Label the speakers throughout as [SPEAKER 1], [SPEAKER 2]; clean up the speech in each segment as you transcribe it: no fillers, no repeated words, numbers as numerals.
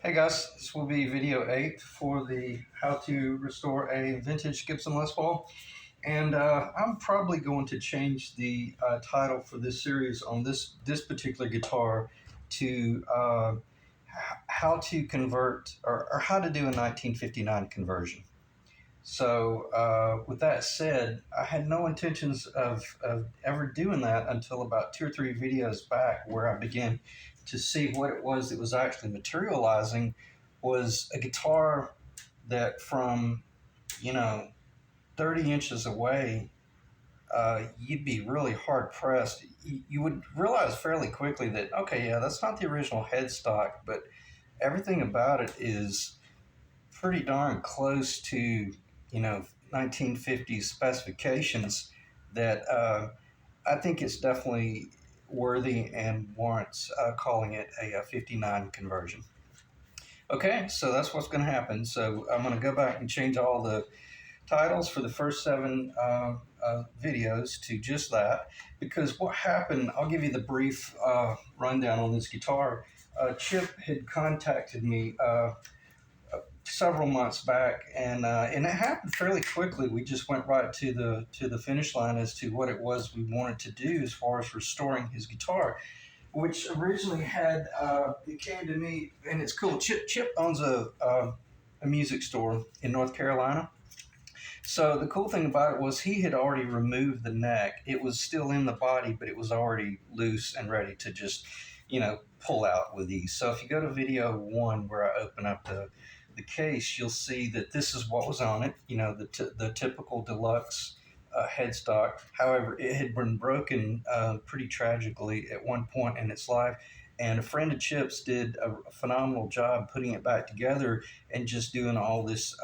[SPEAKER 1] Hey guys, this will be video 8 for the how to restore a vintage Gibson Les Paul. And I'm probably going to change the title for this series on this particular guitar to how to convert or how to do a 1959 conversion. So with that said, I had no intentions of ever doing that until about 2 or 3 videos back, where I began to see what it was that was actually materializing was a guitar that from, 30 inches away, you'd be really hard pressed. You would realize fairly quickly that, okay, yeah, that's not the original headstock, but everything about it is pretty darn close to 1950s specifications that I think it's definitely worthy and warrants calling it a 59 conversion. Okay, so that's what's going to happen. So I'm going to go back and change all the titles for the first 7 videos to just that, because what happened, I'll give you the brief rundown on this guitar. Chip had contacted me several months back, and it happened fairly quickly. We just went right to the finish line as to what it was we wanted to do as far as restoring his guitar, which originally had it came to me, and it's cool. Chip owns a music store in North Carolina. So the cool thing about it was he had already removed the neck. It was still in the body, but it was already loose and ready to just pull out with ease. So if you go to video 1 where I open up the case, you'll see that this is what was on it, the typical Deluxe headstock. However, it had been broken pretty tragically at one point in its life, and a friend of Chip's did a phenomenal job putting it back together and just doing all this,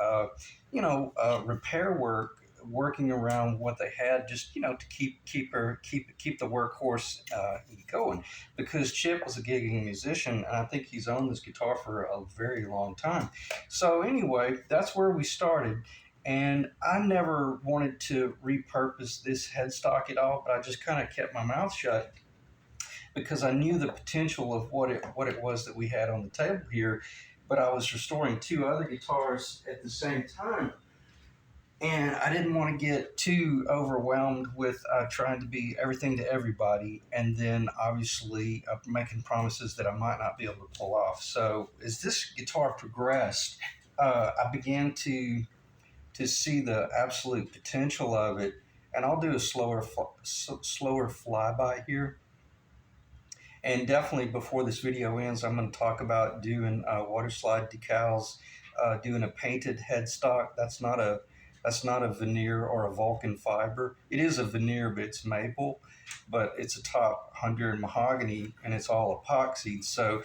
[SPEAKER 1] repair work, working around what they had, just to keep the workhorse going, because Chip was a gigging musician, and I think he's owned this guitar for a very long time. So anyway, that's where we started, and I never wanted to repurpose this headstock at all, but I just kind of kept my mouth shut because I knew the potential of what it was that we had on the table here. But I was restoring 2 other guitars at the same time, and I didn't want to get too overwhelmed with trying to be everything to everybody, and then obviously making promises that I might not be able to pull off. So as this guitar progressed, I began to see the absolute potential of it, and I'll do a slower flyby here. And definitely before this video ends, I'm going to talk about doing water slide decals, doing a painted headstock. That's not a veneer or a Vulcan fiber. It is a veneer, but it's maple, but it's a top Honduran mahogany, and it's all epoxied. So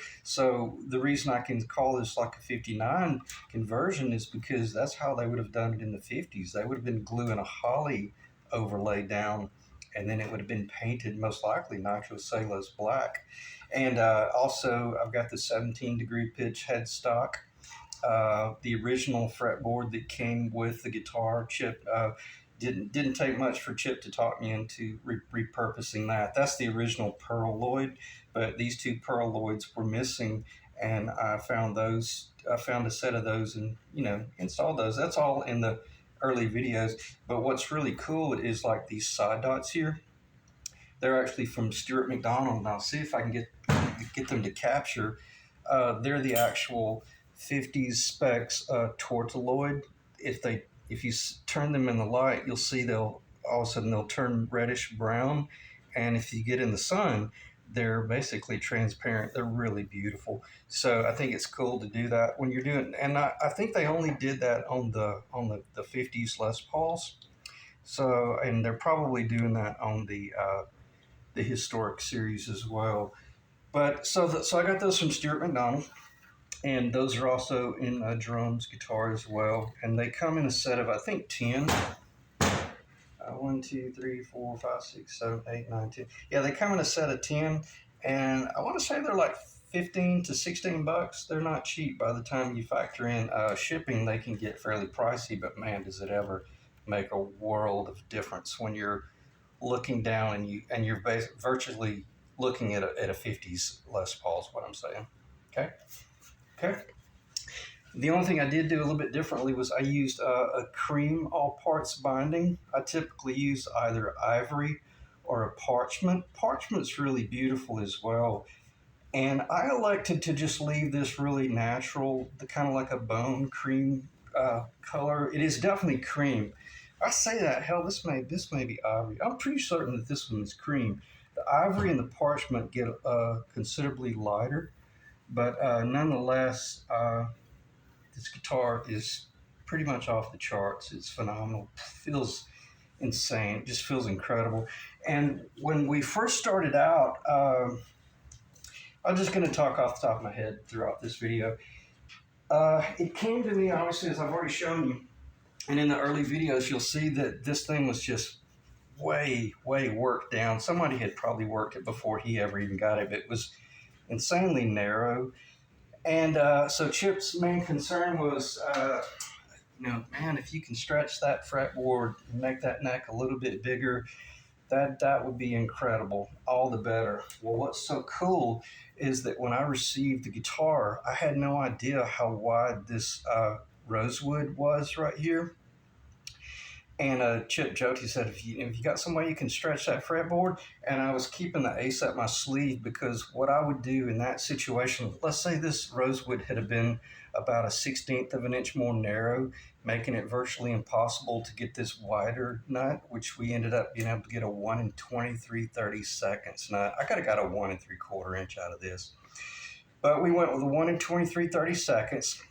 [SPEAKER 1] the reason I can call this like a 59 conversion is because that's how they would have done it in the 50s. They would have been gluing a holly overlay down, and then it would have been painted, most likely nitro cellulose black. And also, I've got the 17-degree pitch headstock. The original fretboard that came with the guitar. Chip didn't take much for Chip to talk me into repurposing that. That's the original Pearl Lloyd, but these 2 Pearl Lloyds were missing, and I found those. I found a set of those and installed those. That's all in the early videos. But what's really cool is like these side dots here. They're actually from Stuart McDonald, and I'll see if I can get them to capture. They're the actual 50s specs Tortoloid. If you turn them in the light, you'll see all of a sudden they'll turn reddish brown, and if you get in the sun, they're basically transparent. They're really beautiful. So I think it's cool to do that when you're doing, and I think they only did that on the 50s Les Pauls. So, and they're probably doing that on the historic series as well. But so I got those from Stuart McDonald, and those are also in Jerome's guitar as well. And they come in a set of, I think, 10. 1, 2, 3, 4, 5, 6, 7, 8, 9, 10. Yeah, they come in a set of 10, and I want to say they're like 15 to 16 bucks. They're not cheap. By the time you factor in shipping, they can get fairly pricey, but man, does it ever make a world of difference when you're looking down and you're virtually looking at a 50s Les Paul is what I'm saying. Okay. The only thing I did do a little bit differently was I used a cream all parts binding. I typically use either ivory or a parchment. Parchment's really beautiful as well. And I elected to just leave this really natural, the kind of like a bone cream color. It is definitely cream. I say that, hell, this may be ivory. I'm pretty certain that this one is cream. The ivory and the parchment get considerably lighter, but nonetheless, this guitar is pretty much off the charts. It's phenomenal. It feels insane. It just feels incredible. And when we first started out, I'm just going to talk off the top of my head throughout this video. It came to me, obviously, as I've already shown you, and in the early videos, you'll see that this thing was just way, way worked down. Somebody had probably worked it before he ever even got it, but it was insanely narrow. And so Chip's main concern was, man, if you can stretch that fretboard and make that neck a little bit bigger, that would be incredible. All the better. Well, what's so cool is that when I received the guitar, I had no idea how wide this rosewood was right here. And Chip joked, he said, if you got some way you can stretch that fretboard, and I was keeping the ace up my sleeve, because what I would do in that situation, let's say this rosewood had been about a 1/16 of an inch more narrow, making it virtually impossible to get this wider nut, which we ended up being able to get a 1 23/32 nut. I could have got a 1 3/4 inch out of this, but we went with a 1 23/32.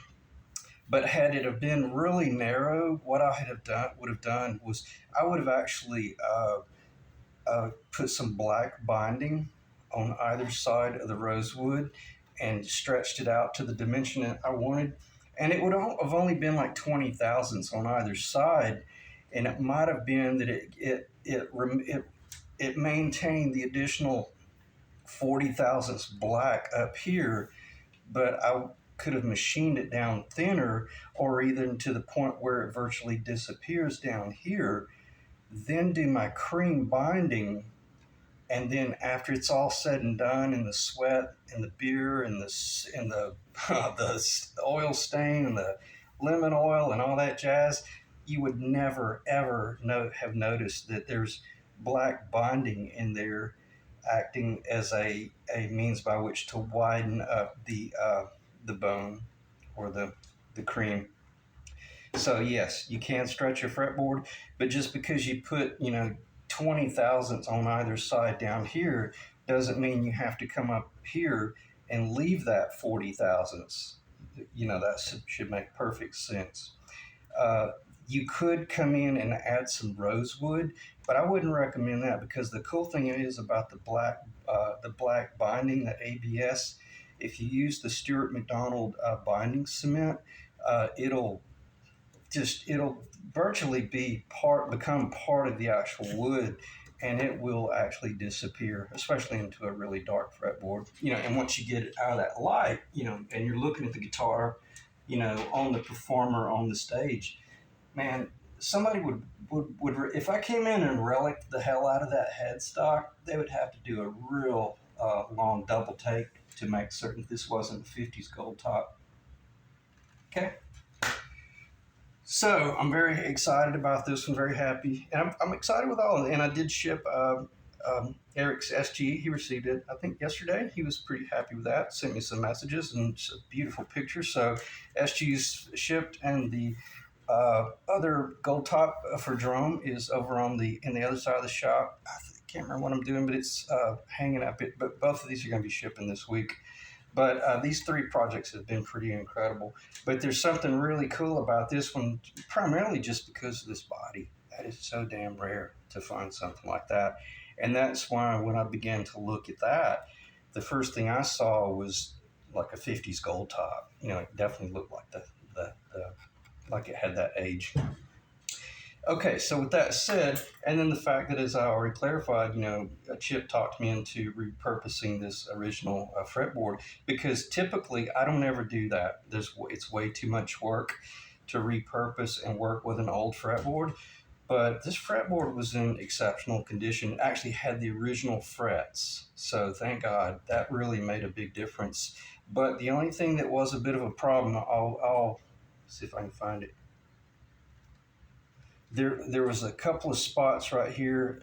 [SPEAKER 1] But had it have been really narrow, what I would have done was I would have actually put some black binding on either side of the rosewood and stretched it out to the dimension that I wanted. And it would have only been like 20 thousandths on either side, and it might have been that it maintained the additional 40 thousandths black up here, but I could have machined it down thinner, or even to the point where it virtually disappears down here, then do my cream binding, and then after it's all said and done, and the sweat and the beer and the the oil stain and the lemon oil and all that jazz, you would never ever have noticed that there's black binding in there, acting as a means by which to widen up the bone or the cream. So yes, you can stretch your fretboard, but just because you put 20 thousandths on either side down here doesn't mean you have to come up here and leave that 40 thousandths. That should make perfect sense. You could come in and add some rosewood, but I wouldn't recommend that, because the cool thing is about the black binding, the ABS. If you use the Stuart McDonald binding cement, it'll virtually become part of the actual wood, and it will actually disappear, especially into a really dark fretboard. And once you get it out of that light, and you're looking at the guitar, on the performer on the stage, man, somebody would if I came in and relicked the hell out of that headstock, they would have to do a real long double take to make certain this wasn't a 50s Goldtop. Okay. So I'm very excited about this one, very happy. And I'm excited with all of it. And I did ship Eric's SG. He received it, I think, yesterday. He was pretty happy with that. Sent me some messages and some beautiful pictures. So SG's shipped, and the other Goldtop for Jerome is over in the other side of the shop. I can't remember what I'm doing, but it's hanging up. But both of these are going to be shipping this week. But these three projects have been pretty incredible. But there's something really cool about this one, primarily just because of this body. That is so damn rare to find something like that. And that's why when I began to look at that, the first thing I saw was like a 50s Goldtop. It definitely looked like like it had that age. Okay, so with that said, and then the fact that, as I already clarified, Chip talked me into repurposing this original fretboard, because typically I don't ever do that. It's way too much work to repurpose and work with an old fretboard. But this fretboard was in exceptional condition. It actually had the original frets. So thank God, that really made a big difference. But the only thing that was a bit of a problem, I'll see if I can find it. There was a couple of spots right here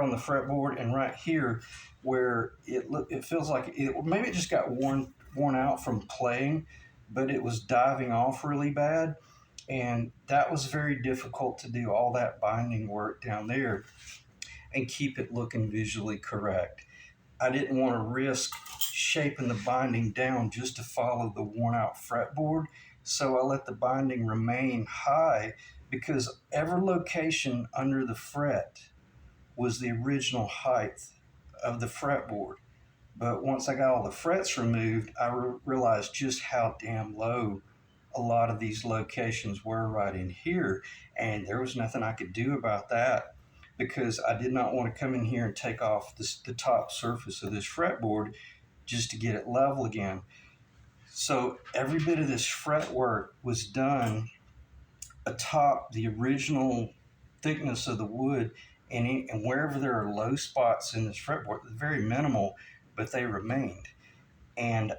[SPEAKER 1] on the fretboard, and right here where it feels like maybe it just got worn out from playing, but it was diving off really bad, and that was very difficult to do all that binding work down there and keep it looking visually correct. I didn't want to risk shaping the binding down just to follow the worn out fretboard, so I let the binding remain high because every location under the fret was the original height of the fretboard. But once I got all the frets removed, I realized just how damn low a lot of these locations were right in here, and there was nothing I could do about that because I did not want to come in here and take off the top surface of this fretboard just to get it level again. So every bit of this fretwork was done atop the original thickness of the wood, and wherever there are low spots in this fretboard, very minimal, but they remained. And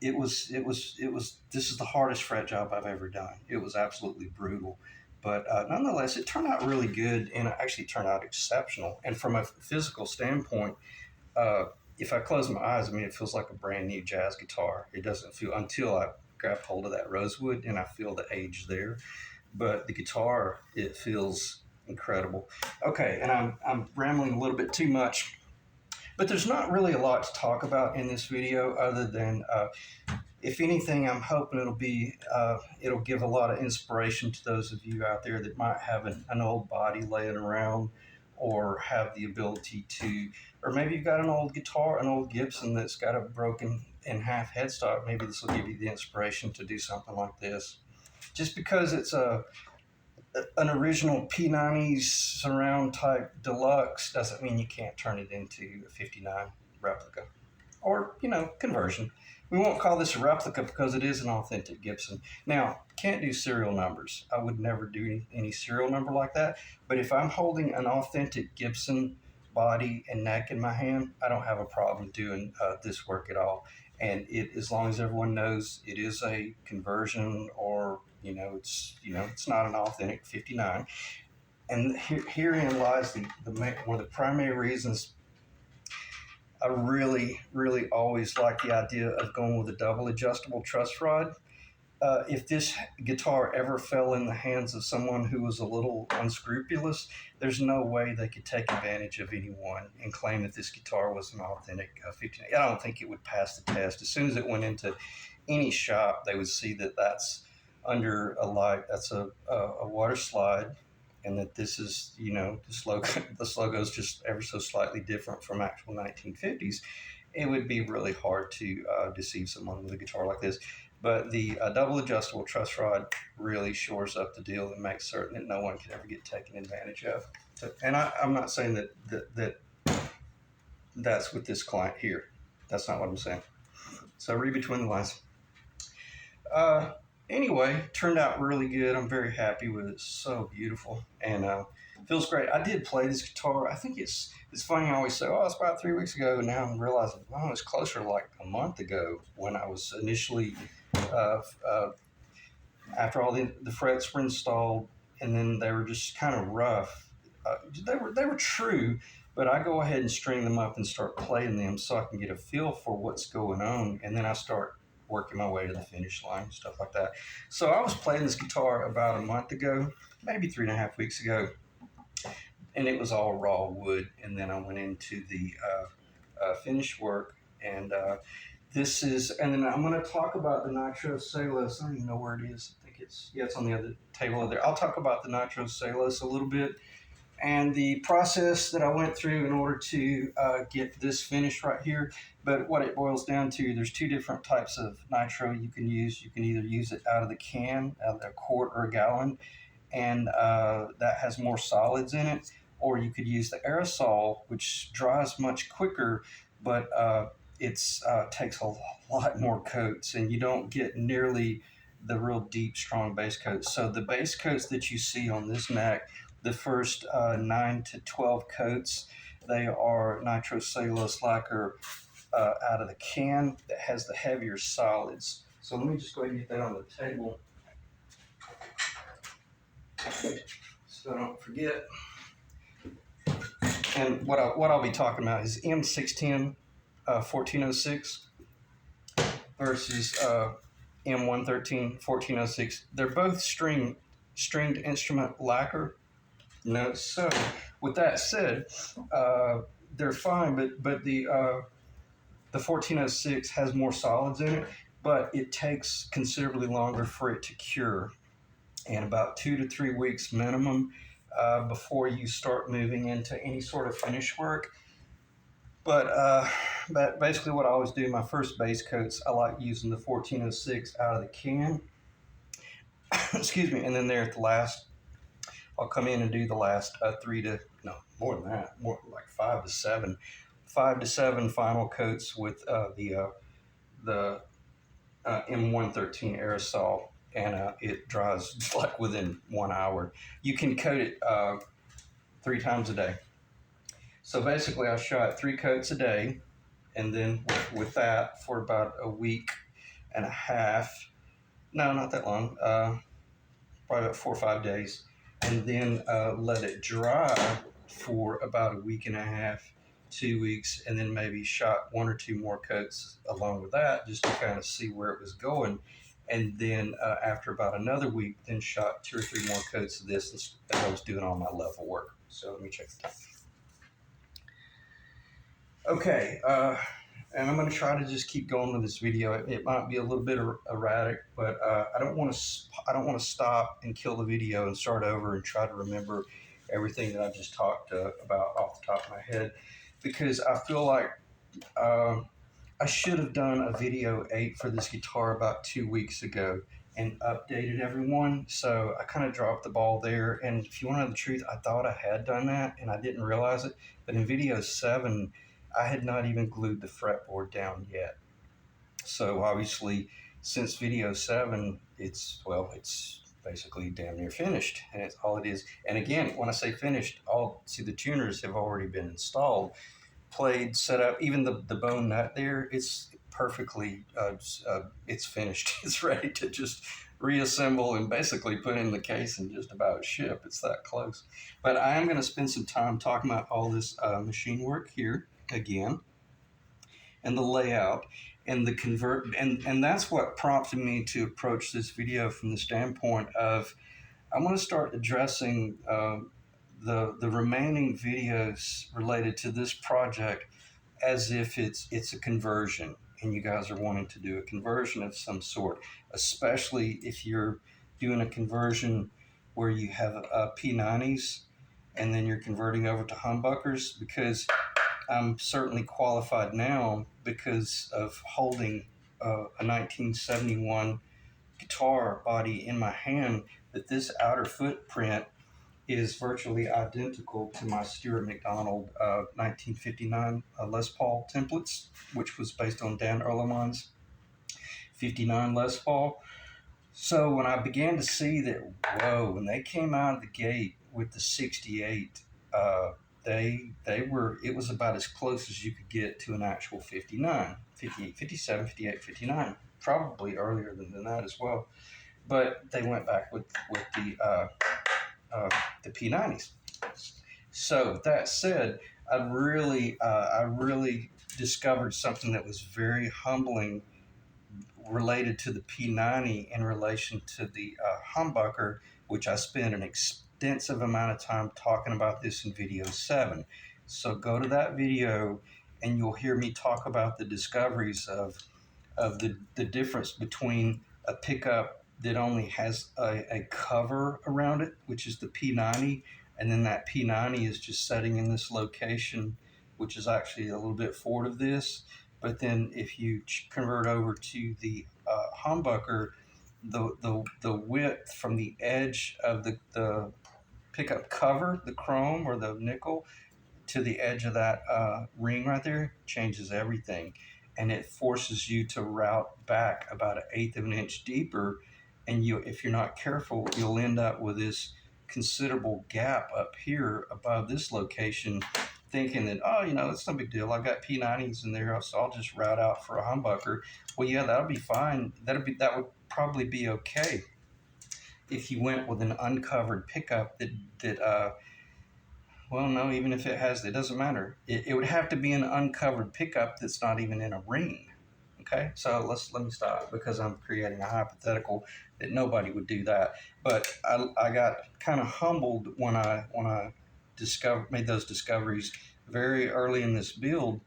[SPEAKER 1] this is the hardest fret job I've ever done. It was absolutely brutal, but nonetheless, it turned out really good, and it actually turned out exceptional. And from a physical standpoint, if I close my eyes, I mean, it feels like a brand new jazz guitar. It doesn't feel until I grab hold of that rosewood and I feel the age there. But the guitar, it feels incredible. Okay, and I'm rambling a little bit too much, but there's not really a lot to talk about in this video other than, if anything, I'm hoping it'll give a lot of inspiration to those of you out there that might have an old body laying around, or have the ability to, or maybe you've got an old guitar, an old Gibson that's got a broken in half headstock. Maybe this will give you the inspiration to do something like this. Just because it's an original P90s surround type deluxe doesn't mean you can't turn it into a 59 replica or, conversion. We won't call this a replica because it is an authentic Gibson. Now, can't do serial numbers. I would never do any serial number like that. But if I'm holding an authentic Gibson body and neck in my hand, I don't have a problem doing this work at all. And as long as everyone knows it is a conversion, or it's not an authentic 59. And herein lies one of the primary reasons I really, really always like the idea of going with a double adjustable truss rod. If this guitar ever fell in the hands of someone who was a little unscrupulous, there's no way they could take advantage of anyone and claim that this guitar was an authentic 59. I don't think it would pass the test. As soon as it went into any shop, they would see that that's under that's a water slide, and that this is, this logo is just ever so slightly different from actual 1950s. It would be really hard to deceive someone with a guitar like this. But the double adjustable truss rod really shores up the deal and makes certain that no one can ever get taken advantage of. And I'm not saying that's with this client here. That's not what I'm saying. So read between the lines. Anyway, turned out really good. I'm very happy with it. It's so beautiful, and feels great. I did play this guitar. I think it's funny. I always say, "Oh, it's about 3 weeks ago." And now I'm realizing, oh, it's closer to like a month ago when I was initially after all the frets were installed, and then they were just kind of rough. They were true, but I go ahead and string them up and start playing them so I can get a feel for what's going on, and then I start working my way to the finish line, stuff like that. So I was playing this guitar about a month ago, maybe 3.5 weeks ago, and it was all raw wood. And then I went into the finished work, and and then I'm going to talk about the nitro cellulose. I don't even know where it is. I think it's on the other table over there. I'll talk about the nitro cellulose a little bit, and the process that I went through in order to get this finish right here. But what it boils down to, there's two different types of nitro you can use. You can either use it out of the can, out of a quart or a gallon, and that has more solids in it, or you could use the aerosol, which dries much quicker, but it takes a lot more coats, and you don't get nearly the real deep, strong base coats. So the base coats that you see on this neck the first 9 to 12 coats, they are nitrocellulose lacquer out of the can that has the heavier solids. So let me just go ahead and get that on the table so I don't forget. And what I'll be talking about is M610 1406 versus M113 1406. They're both stringed instrument lacquer. So with that said, they're fine, but the 1406 has more solids in it, but it takes considerably longer for it to cure, and about 2 to 3 weeks minimum before you start moving into any sort of finish work. But basically what I always do, my first base coats, I like using the 1406 out of the can. Excuse me. And then there at the last, I'll come in and do the last 3 to, no, more than that, more like 5 to 7, 5 to 7 final coats with the M113 aerosol, and it dries like within 1 hour. You can coat it 3 times a day. So basically I shot 3 coats a day, and then with that for about a week and a half. No, not that long. Probably about 4 or 5 days, and then let it dry for about a week and a half, 2 weeks, and then maybe shot 1 or 2 more coats along with that just to kind of see where it was going. And then after about another week, then shot 2 or 3 more coats of this as I was doing all my level work. So let me check the time. Okay, and I'm going to try to just keep going with this video. It might be a little bit erratic, but I don't want to stop and kill the video and start over and try to remember everything that I just talked about off the top of my head, because I feel like I should have done a video 8 for this guitar about 2 weeks ago and updated everyone. So I kind of dropped the ball there. And if you want to know the truth, I thought I had done that and I didn't realize it. But in video 7, I had not even glued the fretboard down yet. So obviously, since video 7, it's basically damn near finished, and it's all it is. And again, when I say finished, the tuners have already been installed, played, set up. Even the bone nut there, it's perfectly, it's finished. It's ready to just reassemble and basically put in the case and just about ship. It's that close. But I am going to spend some time talking about all this machine work here again, and the layout and the and that's what prompted me to approach this video from the standpoint of I want to start addressing the remaining videos related to this project as if it's a conversion, and you guys are wanting to do a conversion of some sort, especially if you're doing a conversion where you have P90s and then you're converting over to humbuckers, because I'm certainly qualified now because of holding a 1971 guitar body in my hand, that this outer footprint is virtually identical to my Stuart McDonald 1959 Les Paul templates, which was based on Dan Erlemann's 59 Les Paul. So when I began to see that, whoa, when they came out of the gate with the 68, it was about as close as you could get to an actual 59, 58, 57, 58, 59, probably earlier than that as well. But they went back with the P90s. So with that said, I really discovered something that was very humbling related to the P90 in relation to the humbucker, which I spent an extensive amount of time talking about this in video 7. So go to that video and you'll hear me talk about the discoveries of the difference between a pickup that only has a cover around it, which is the P90, and then that P90 is just setting in this location, which is actually a little bit forward of this. But then if you convert over to the humbucker, the width from the edge of the pickup cover, the chrome or the nickel, to the edge of that ring right there changes everything. And it forces you to route back about 1/8 of an inch deeper. And if you're not careful, you'll end up with this considerable gap up here above this location, thinking that, oh, it's no big deal. I've got P90s in there, so I'll just route out for a humbucker. Well, yeah, that'll be fine. That would probably be okay if you went with an uncovered pickup that well, no, even if it has, it doesn't matter. It would have to be an uncovered pickup that's not even in a ring. Okay, so let me stop because I'm creating a hypothetical that nobody would do that. But I got kind of humbled when I made those discoveries very early in this build,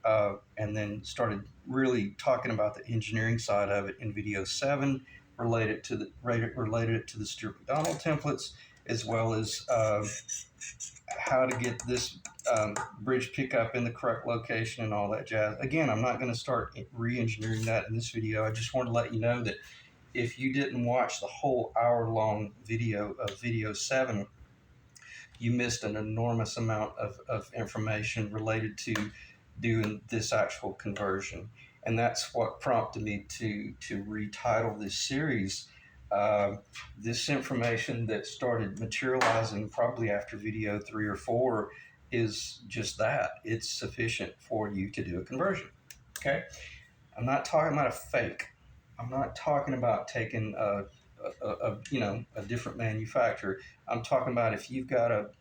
[SPEAKER 1] and then started really talking about the engineering side of it in video 7, related it to the Stuart McDonald templates, as well as how to get this bridge pickup in the correct location and all that jazz. Again, I'm not going to start re-engineering that in this video. I just want to let you know that if you didn't watch the whole hour-long video of video 7, you missed an enormous amount of information related to doing this actual conversion. And that's what prompted me to retitle this series. This information that started materializing probably after video 3 or 4 is just that. It's sufficient for you to do a conversion. Okay? I'm not talking about a fake. I'm not talking about taking a different manufacturer. I'm talking about if you've got a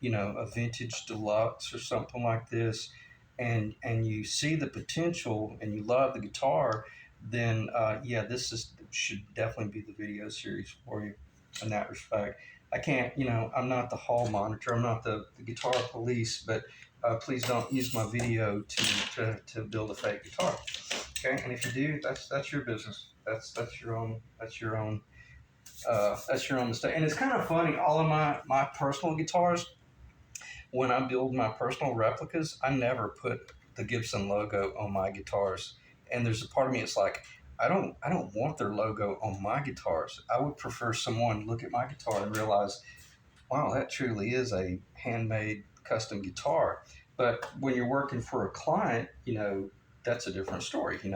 [SPEAKER 1] vintage Deluxe or something like this, and you see the potential and you love the guitar, then this should definitely be the video series for you in that respect. I can't, I'm not the hall monitor, I'm not the guitar police, but please don't use my video to build a fake guitar. Okay, and if you do, that's your business. That's your own mistake. And it's kind of funny. All of my personal guitars, when I build my personal replicas, I never put the Gibson logo on my guitars. And there's a part of me it's like, I don't want their logo on my guitars. I would prefer someone look at my guitar and realize, wow, that truly is a handmade custom guitar. But when you're working for a client, that's a different story, and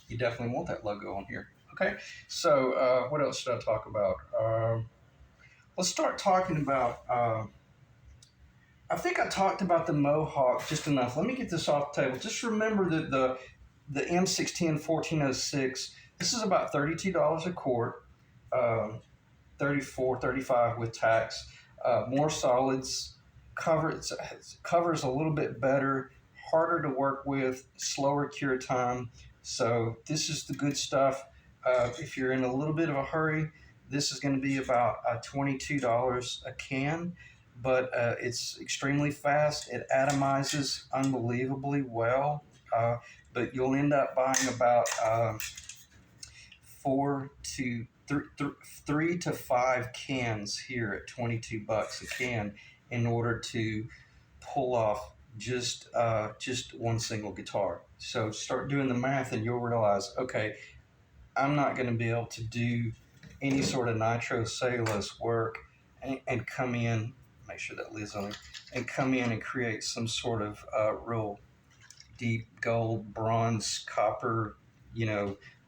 [SPEAKER 1] you definitely want that logo on here. Okay, so what else should I talk about? Let's start talking about, I think I talked about the Mohawk just enough. Let me get this off the table. Just remember that the M610 1406, this is about $32 a quart, 34, 35 with tax. More solids, covers a little bit better, harder to work with, slower cure time. So this is the good stuff. If you're in a little bit of a hurry, this is going to be about $22 a can, but it's extremely fast. It atomizes unbelievably well, but you'll end up buying about 3 to 5 cans here at $22 a can in order to pull off just one single guitar. So start doing the math and you'll realize, okay, I'm not going to be able to do any sort of nitro cellulose work and come in, make sure that lid's on it, and come in and create some sort of real deep gold, bronze, copper,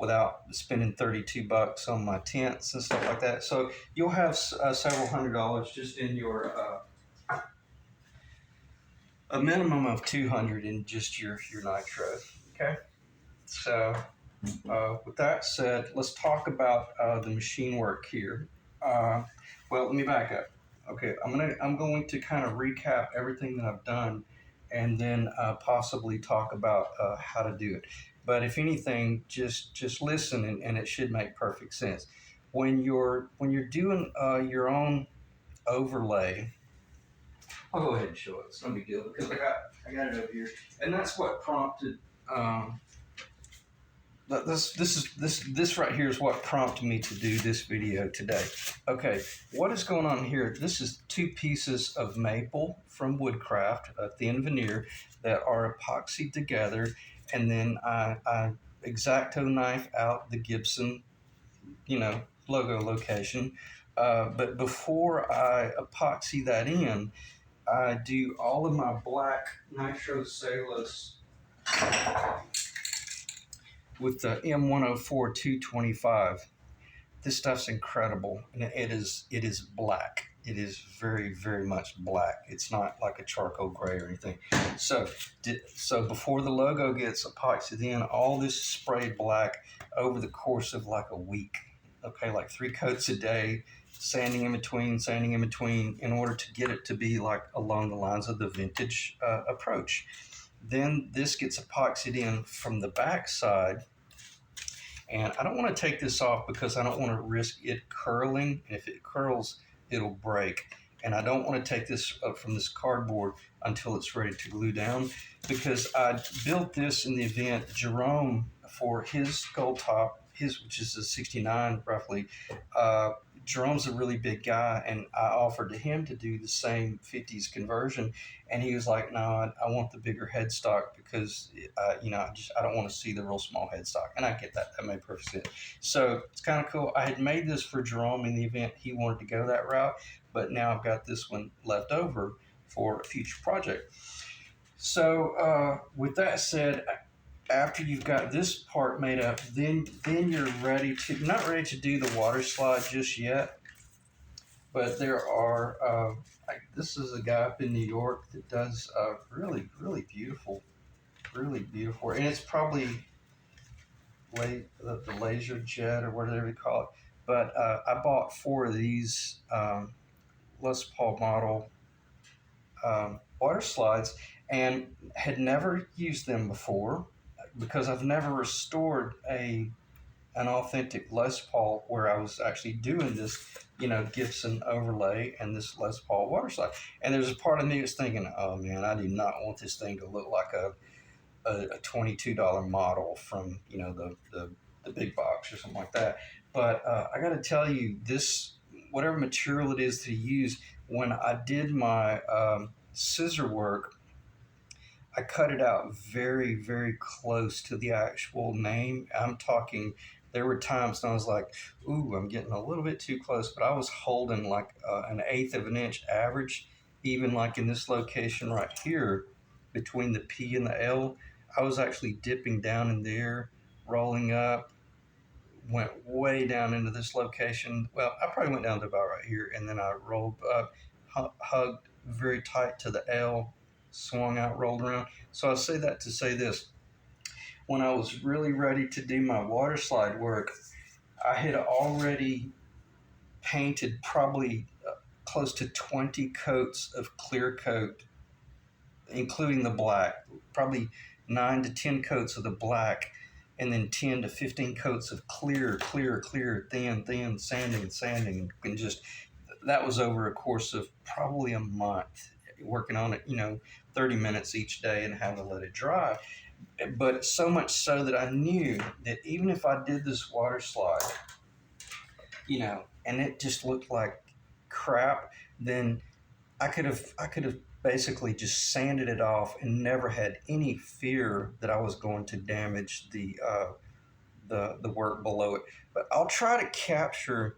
[SPEAKER 1] without spending $32 on my tints and stuff like that. So you'll have several $100s just in your, a minimum of $200 in just your nitro. Okay, so with that said, let's talk about the machine work here. Well, let me back up. Okay, I'm going to kind of recap everything that I've done, and then possibly talk about how to do it. But if anything, just listen, and it should make perfect sense. When you're doing your own overlay, I'll go ahead and show it. It's no big deal because I got it over here, and that's what prompted. This right here is what prompted me to do this video today. Okay, what is going on here? This is 2 pieces of maple from Woodcraft, a thin veneer, that are epoxied together, and then I X-Acto knife out the Gibson, logo location. But before I epoxy that in, I do all of my black nitro cellulose with the M104 225. This stuff's incredible, and it is black. It is very, very much black. It's not like a charcoal gray or anything. So, so before the logo gets epoxied in, all this is sprayed black over the course of like a week. Okay, like 3 coats a day, sanding in between, in order to get it to be like along the lines of the vintage approach. Then this gets epoxied in from the back side, and I don't want to take this off because I don't want to risk it curling. And if it curls, it'll break. And I don't want to take this up from this cardboard until it's ready to glue down, because I built this in the event Jerome, for his Goldtop, which is a 69 roughly. Jerome's a really big guy, and I offered to him to do the same 50s conversion, and he was like, "No, I want the bigger headstock because I don't want to see the real small headstock." And I get that; that made perfect sense. So it's kind of cool. I had made this for Jerome in the event he wanted to go that route, but now I've got this one left over for a future project. So with that said, after you've got this part made up, then you're ready to, not ready to do the water slide just yet, but there are this is a guy up in New York that does really, really beautiful, and it's probably the laser jet or whatever you call it. But I bought 4 of these Les Paul model water slides, and had never used them before, because I've never restored an authentic Les Paul where I was actually doing this, Gibson overlay and this Les Paul water slide. And there's a part of me that's thinking, oh man, I do not want this thing to look like a $22 model from, the big box or something like that. But I got to tell you, this, whatever material it is to use, when I did my scissor work, I cut it out very, very close to the actual name. I'm talking, there were times when I was like, ooh, I'm getting a little bit too close, but I was holding like an eighth of an inch average, even like in this location right here, between the P and the L. I was actually dipping down in there, rolling up, went way down into this location. Well, I probably went down to about right here, and then I rolled up, hugged very tight to the L, swung out, rolled around. So I say that to say this. When I was really ready to do my water slide work, I had already painted probably close to 20 coats of clear coat, including the black, probably 9 to 10 coats of the black, and then 10 to 15 coats of clear, thin, sanding, and just, that was over a course of probably a month, working on it, 30 minutes each day and having to let it dry. But so much so that I knew that even if I did this water slide, and it just looked like crap, then I could have basically just sanded it off and never had any fear that I was going to damage the work below it. But I'll try to capture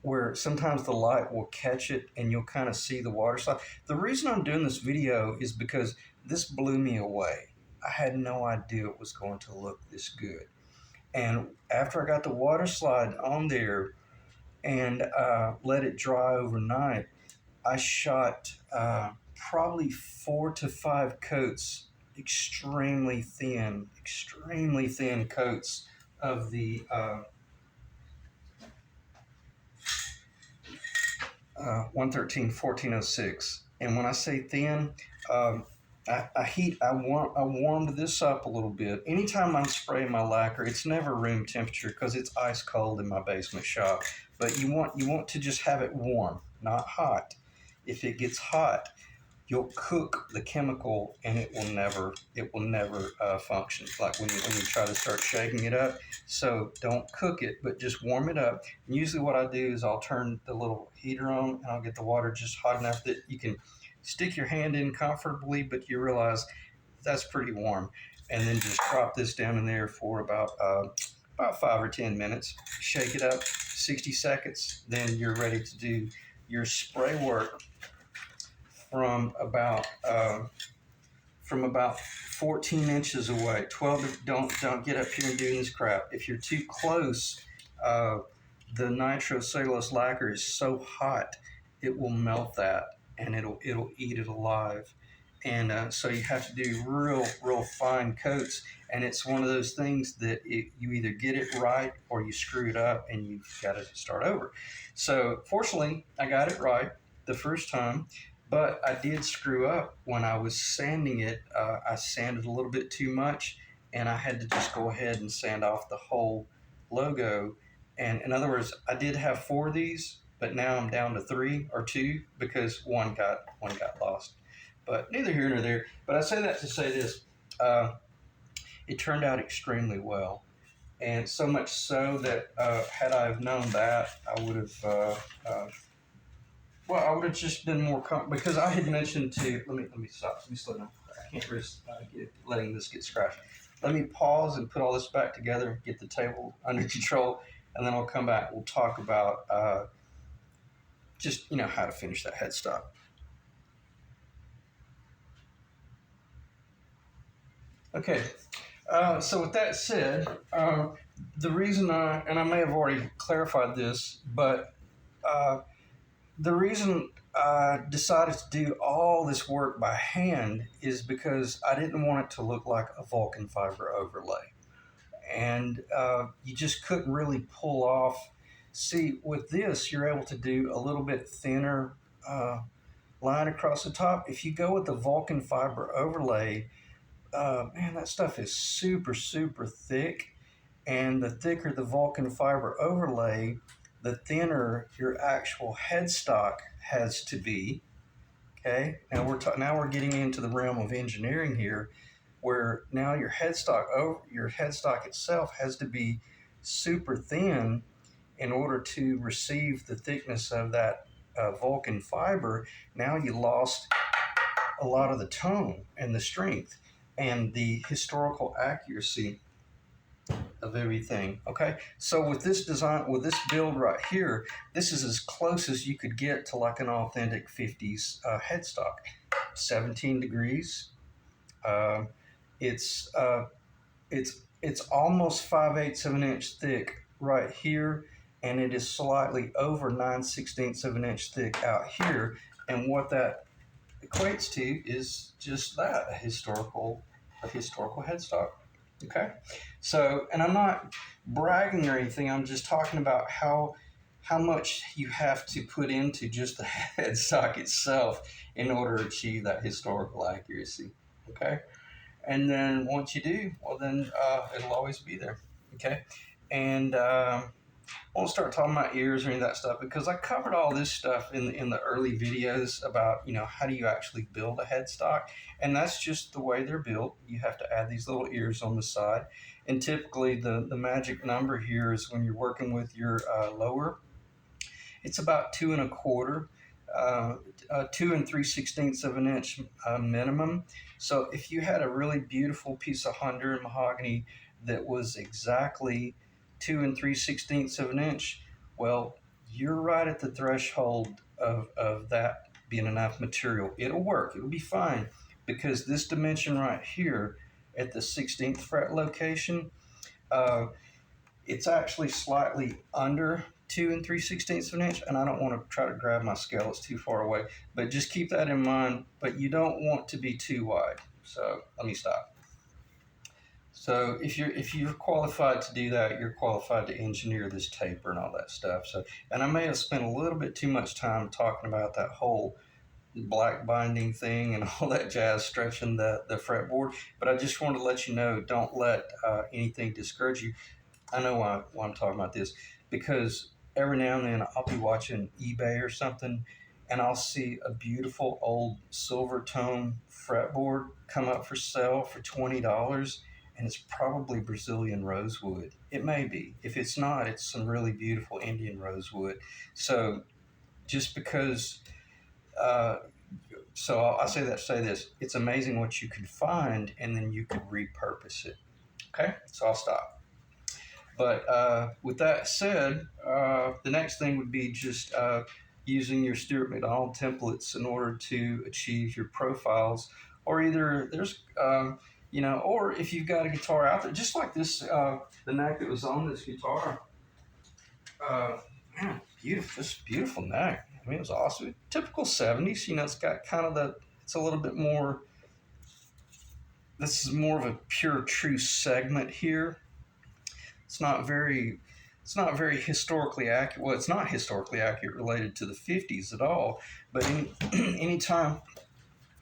[SPEAKER 1] where sometimes the light will catch it and you'll kind of see the water slide. The reason I'm doing this video is because this blew me away. I had no idea it was going to look this good. And after I got the water slide on there and let it dry overnight, I shot probably 4 to 5 coats, extremely thin coats of the 113 1406. And when I say thin, I warmed this up a little bit. Anytime I'm spraying my lacquer, it's never room temperature because it's ice cold in my basement shop. But you want to just have it warm, not hot. If it gets hot, you'll cook the chemical and it will never function, like when you try to start shaking it up. So don't cook it, but just warm it up. And usually what I do is I'll turn the little heater on and I'll get the water just hot enough that you can stick your hand in comfortably, but you realize that's pretty warm. And then just drop this down in there for about 5 or 10 minutes. Shake it up, 60 seconds. Then you're ready to do your spray work from about 14 inches away. 12. Don't get up here and do this crap. If you're too close, the nitro cellulose lacquer is so hot it will melt that, and it'll eat it alive. And so you have to do real fine coats, and it's one of those things that you either get it right or you screw it up and you've got to start over. So fortunately I got it right the first time, but I did screw up when I was sanding it. I sanded a little bit too much, and I had to just go ahead and sand off the whole logo. And in other words, I did have four of these, but now I'm down to three or two because one got lost. But neither here nor there. But I say that to say this: uh, it turned out extremely well, and so much so that had I have known that, I would have. Well, I would have just been more because I had mentioned to let me stop. Let me slow down. I can't risk letting this get scratched. Let me pause and put all this back together, get the table under control, and then I'll come back. We'll talk about just how to finish that headstock. Okay. So with that said, the reason and I may have already clarified this, but the reason I decided to do all this work by hand is because I didn't want it to look like a Vulcan fiber overlay. And you just couldn't really pull off. See, with this, you're able to do a little bit thinner line across the top. If you go with the Vulcan fiber overlay, man, that stuff is super thick. And the thicker the Vulcan fiber overlay, the thinner your actual headstock has to be. Okay, now we're getting into the realm of engineering here, where now your headstock itself has to be super thin in order to receive the thickness of that Vulcan fiber. Now you lost a lot of the tone and the strength and the historical accuracy of everything. Okay, so with this design, with this build right here, this is as close as you could get to like an authentic 50s headstock. 17 degrees. Uh, it's uh, it's almost 5/8 of an inch thick right here, and it is slightly over 9/16 of an inch thick out here. And what that equates to is just that, a historical headstock. Okay, so, and I'm not bragging or anything. I'm just talking about how much you have to put into just the headstock itself in order to achieve that historical accuracy. Okay, and then once you do, well, then it'll always be there. Okay, and I won't start talking about ears or any of that stuff because I covered all this stuff in the early videos about how do you actually build a headstock, and that's just the way they're built. You have to add these little ears on the side, and typically the magic number here is when you're working with your lower, it's about 2 1/4. 2 3/16 of an inch minimum. So if you had a really beautiful piece of Honduran mahogany that was exactly 2 3/16 of an inch, well, you're right at the threshold of that being enough material. It'll work, it'll be fine, because this dimension right here at the 16th fret location, uh, it's actually slightly under 2 3/16 of an inch, and I don't want to try to grab my scale, it's too far away, but just keep that in mind. But you don't want to be too wide. So let me stop. So if you're qualified to do that, you're qualified to engineer this taper and all that stuff. So, and I may have spent a little bit too much time talking about that whole black binding thing and all that jazz, stretching the fretboard, but I just wanted to let you know, don't let anything discourage you. I know why I'm talking about this, because every now and then I'll be watching eBay or something, and I'll see a beautiful old silver tone fretboard come up for sale for $20, and it's probably Brazilian rosewood. It may be. If it's not, it's some really beautiful Indian rosewood. So just because, uh, so I say that to say this: it's amazing what you can find, and then you can repurpose it. Okay, so I'll stop. But with that said, the next thing would be just using your Stuart McDonald templates in order to achieve your profiles, or either there's, or if you've got a guitar out there, just like this, the neck that was on this guitar, Man, beautiful, just beautiful neck. I mean, it was awesome. Typical 70s, you know, it's got kind of it's a little bit more, this is more of a pure true segment here. It's not very, it's not very historically accurate. Well, it's not historically accurate related to the 50s at all. But anytime,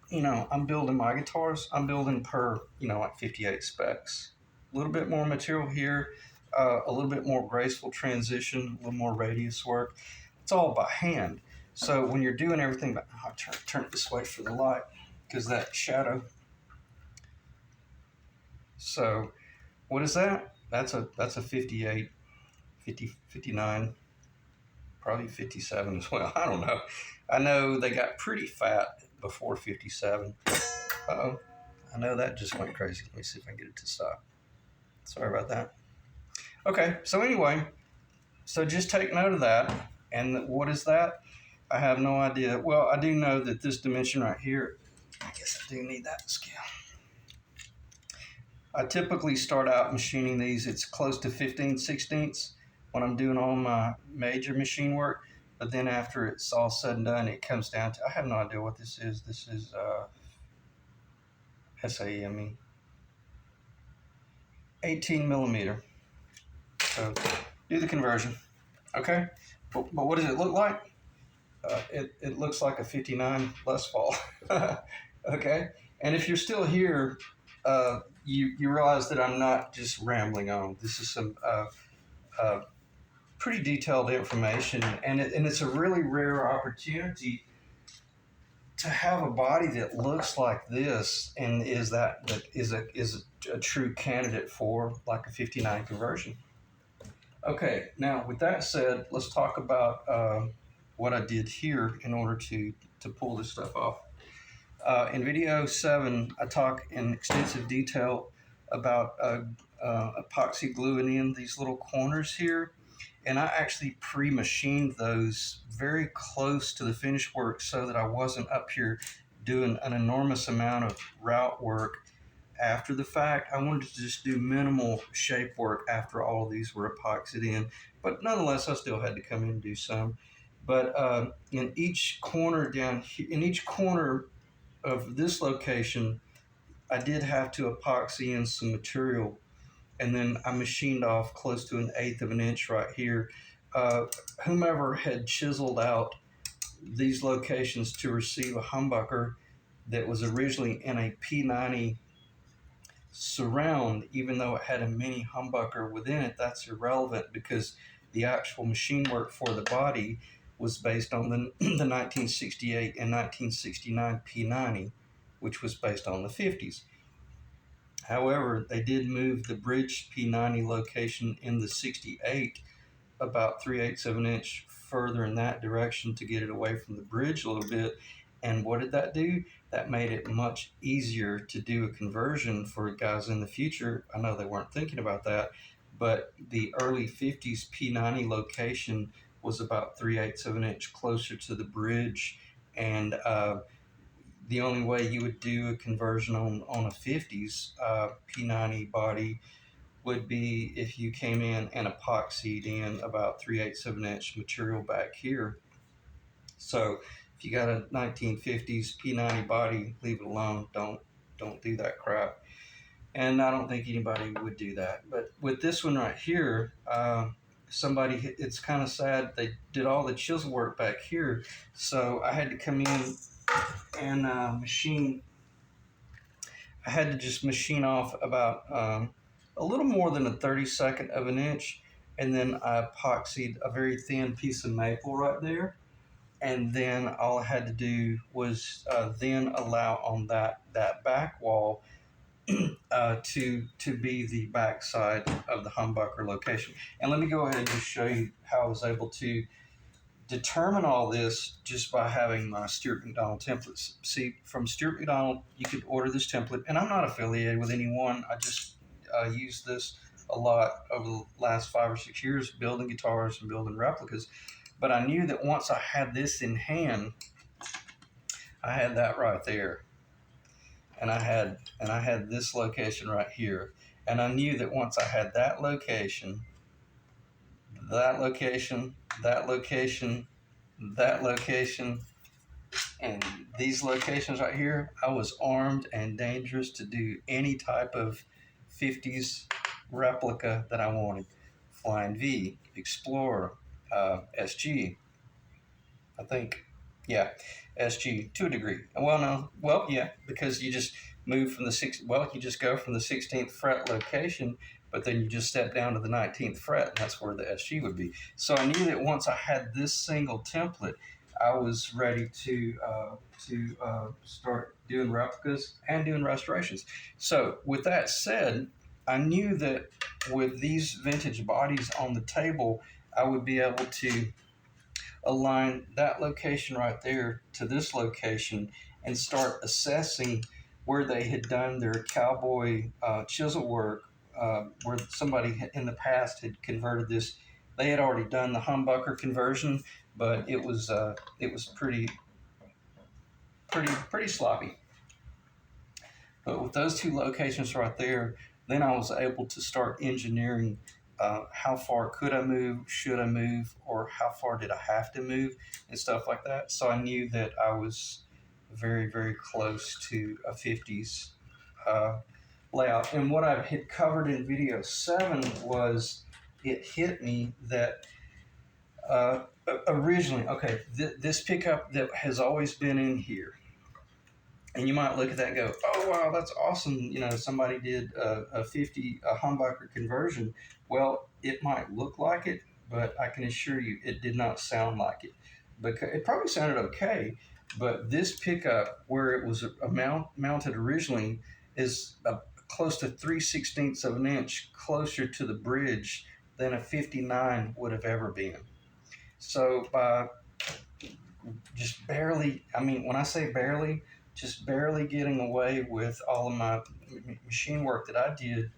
[SPEAKER 1] you know, I'm building my guitars, I'm building per, you know, like 58 specs. A little bit more material here, a little bit more graceful transition, a little more radius work. It's all by hand. So when you're doing everything, I'll turn it this way for the light because that shadow. So what is that? That's a 58, 50, 59, probably 57 as well. I don't know. I know they got pretty fat before 57. Uh-oh. I know that just went crazy. Let me see if I can get it to stop. Sorry about that. Okay, so anyway, so just take note of that. And what is that? I have no idea. Well, I do know that this dimension right here, I guess I do need that scale. I typically start out machining these, it's close to 15/16 when I'm doing all my major machine work. But then after it's all said and done, it comes down to, I have no idea what this is. This is SAME, 18 millimeter. So do the conversion, okay? But what does it look like? It looks like a 59 Les Paul, okay? And if you're still here, you realize that I'm not just rambling on. This is some pretty detailed information, and it's a really rare opportunity to have a body that looks like this and is a true candidate for like a 59 conversion. Okay, now with that said, let's talk about what I did here in order to pull this stuff off. In video 7, I talk in extensive detail about epoxy gluing in these little corners here, and I actually pre-machined those very close to the finished work so that I wasn't up here doing an enormous amount of route work after the fact. I wanted to just do minimal shape work after all of these were epoxied in, but nonetheless I still had to come in and do some. But in each corner down here, in each corner of this location, I did have to epoxy in some material, and then I machined off close to 1/8 of an inch right here. Whomever had chiseled out these locations to receive a humbucker that was originally in a P90 surround, even though it had a mini humbucker within it, that's irrelevant because the actual machine work for the body was based on the 1968 and 1969 P90, which was based on the 50s. However, they did move the bridge P90 location in the 68 about 3/8 of an inch further in that direction to get it away from the bridge a little bit. And what did that do? That made it much easier to do a conversion for guys in the future. I know they weren't thinking about that, but the early 50s P90 location was about 3/8 of an inch closer to the bridge. And the only way you would do a conversion on a 50s P90 body would be if you came in and epoxied in about 3/8 of an inch material back here. So if you got a 1950s P90 body, leave it alone. Don't do that crap. And I don't think anybody would do that. But with this one right here, it's kind of sad. They did all the chisel work back here, so I had to come in and machine. I had to just machine off about a little more than a 32nd of an inch, and then I epoxied a very thin piece of maple right there. And then all I had to do was then allow on that back wall to be the back side of the humbucker location. And let me go ahead and just show you how I was able to determine all this just by having my Stuart McDonald templates. See, from Stuart McDonald, you could order this template, and I'm not affiliated with anyone. I just use this a lot over the last 5 or 6 years, building guitars and building replicas. But I knew that once I had this in hand, I had that right there, and I had this location right here, and I knew that once I had that location, that location, that location, that location, and these locations right here. I was armed and dangerous to do any type of 50s replica that I wanted. Flying V, Explorer, SG, I think, yeah, SG to a degree. Well, no, well, yeah, because you just move from the you just go from the 16th fret location, but then you just step down to the 19th fret, and that's where the SG would be. So I knew that once I had this single template, I was ready to start doing replicas and doing restorations. So with that said, I knew that with these vintage bodies on the table, I would be able to align that location right there to this location and start assessing where they had done their cowboy chisel work, where somebody in the past had converted this. They had already done the humbucker conversion, but it was pretty sloppy. But with those two locations right there, then I was able to start engineering how far could I move, should I move, or how far did I have to move, and stuff like that. So I knew that I was very, very close to a 50s layout. And what I had covered in video 7 was it hit me that originally, okay, this pickup that has always been in here, and you might look at that and go, oh, wow, that's awesome. You know, somebody did a humbucker conversion. Well, it might look like it, but I can assure you it did not sound like it. Because it probably sounded okay, but this pickup, where it was mounted originally, is close to 3/16 of an inch closer to the bridge than a 59 would have ever been. So by just barely, I mean, when I say barely, just barely getting away with all of my machine work that I did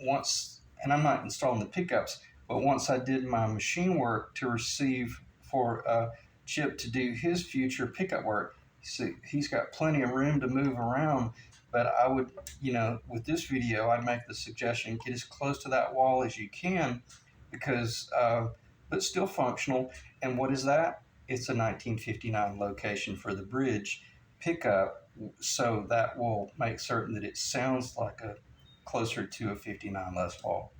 [SPEAKER 1] once, and I'm not installing the pickups, but once I did my machine work to receive for Chip to do his future pickup work, see, he's got plenty of room to move around, but I would, you know, with this video, I'd make the suggestion, get as close to that wall as you can, because, but still functional. And what is that? It's a 1959 location for the bridge pickup, so that will make certain that it sounds like a closer to a 59 Les Paul.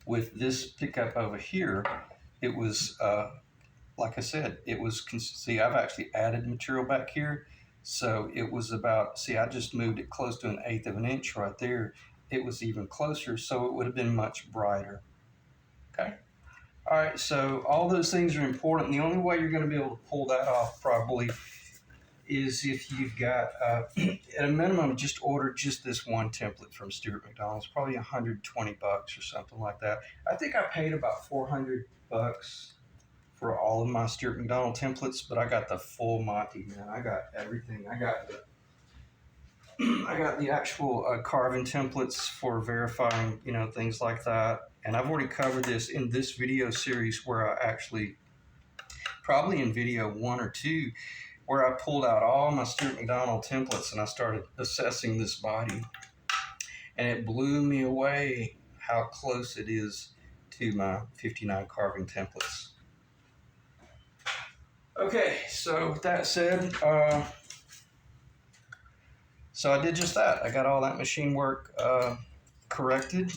[SPEAKER 1] With this pickup over here, it was like I said, it was, see, I've actually added material back here, so it was about, see, I just moved it close to 1/8 of an inch right there. It was even closer, so it would have been much brighter. Okay. All right, so all those things are important. The only way you're going to be able to pull that off probably is if you've got, at a minimum, just order just this one template from Stuart McDonald's, probably $120 or something like that. I think I paid about $400 for all of my Stuart McDonald templates, but I got the full Monty, man. I got everything. I got the actual carving templates for verifying, you know, things like that. And I've already covered this in this video series where I actually, probably in video 1 or 2, where I pulled out all my Stuart McDonald templates and I started assessing this body. And it blew me away how close it is to my 59 carving templates. Okay, so with that said, so I did just that. I got all that machine work corrected,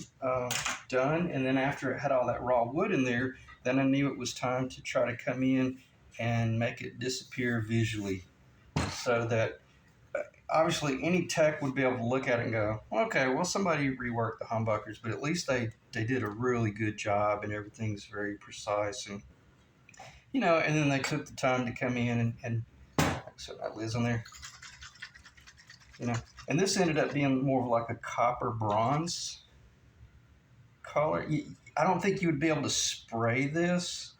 [SPEAKER 1] done, and then after it had all that raw wood in there, then I knew it was time to try to come in and make it disappear visually, so that obviously any tech would be able to look at it and go, okay, well, somebody reworked the humbuckers, but at least they did a really good job and everything's very precise, and you know, and then they took the time to come in and so that lids on there, you know, and this ended up being more of like a copper bronze color. I don't think you would be able to spray this,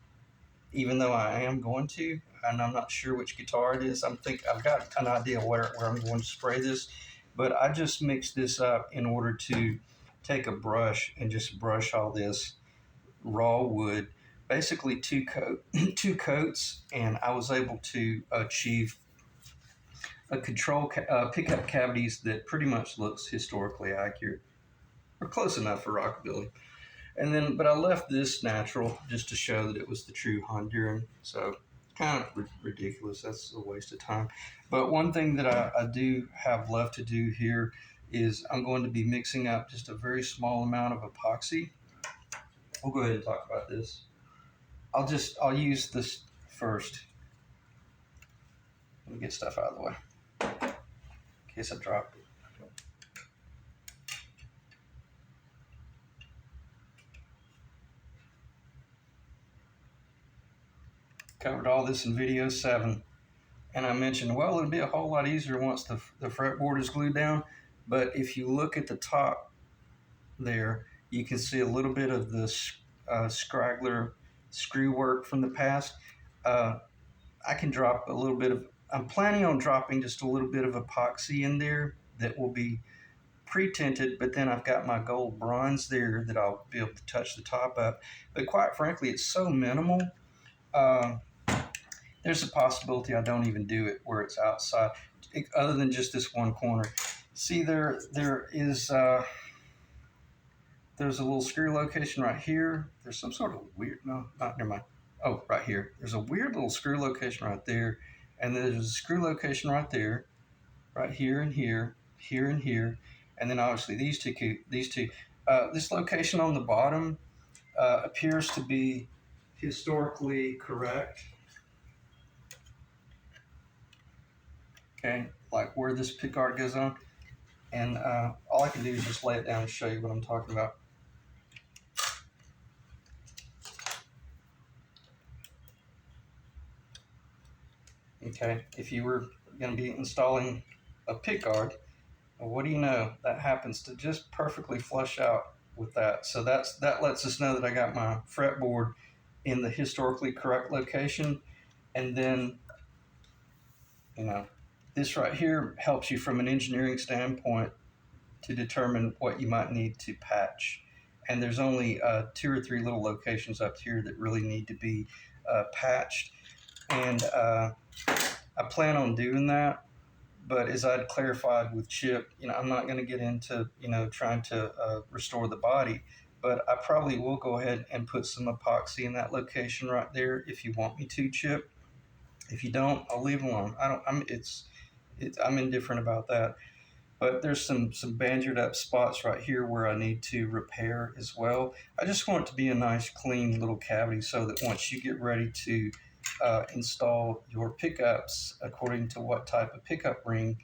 [SPEAKER 1] even though I am going to, and I'm not sure which guitar it is. I've got an idea where I'm going to spray this, but I just mixed this up in order to take a brush and just brush all this raw wood, basically two coats, and I was able to achieve a control pickup cavities that pretty much looks historically accurate, or close enough for rockabilly. And then, but I left this natural just to show that it was the true Honduran. So kind of ridiculous. That's a waste of time. But one thing that I do have left to do here is I'm going to be mixing up just a very small amount of epoxy. We'll go ahead and talk about this. I'll use this first. Let me get stuff out of the way in case I drop it. Covered all this in video 7. And I mentioned, well, it'll be a whole lot easier once the fretboard is glued down. But if you look at the top there, you can see a little bit of the scraggler screw work from the past. I can drop a little bit of, I'm planning on dropping just a little bit of epoxy in there that will be pre-tinted, but then I've got my gold bronze there that I'll be able to touch the top of. But quite frankly, it's so minimal. There's a possibility I don't even do it where it's outside, other than just this one corner. See, there is there's a little screw location right here. There's some sort of weird, no, not, never mind. Oh, right here. There's a weird little screw location right there, and then there's a screw location right there, right here and here, here and here, and then obviously these two. This location on the bottom appears to be historically correct. Okay, like where this pickguard goes on. And all I can do is just lay it down and show you what I'm talking about. Okay, if you were going to be installing a pickguard, what do you know? That happens to just perfectly flush out with that. So that lets us know that I got my fretboard in the historically correct location. And then, you know, this right here helps you from an engineering standpoint to determine what you might need to patch. And there's only 2 or 3 little locations up here that really need to be patched. And I plan on doing that. But as I'd clarified with Chip, you know, I'm not going to get into, you know, trying to restore the body. But I probably will go ahead and put some epoxy in that location right there if you want me to, Chip. If you don't, I'll leave it alone. I'm indifferent about that. But there's some bangered up spots right here where I need to repair as well. I just want it to be a nice clean little cavity so that once you get ready to install your pickups according to what type of pickup ring,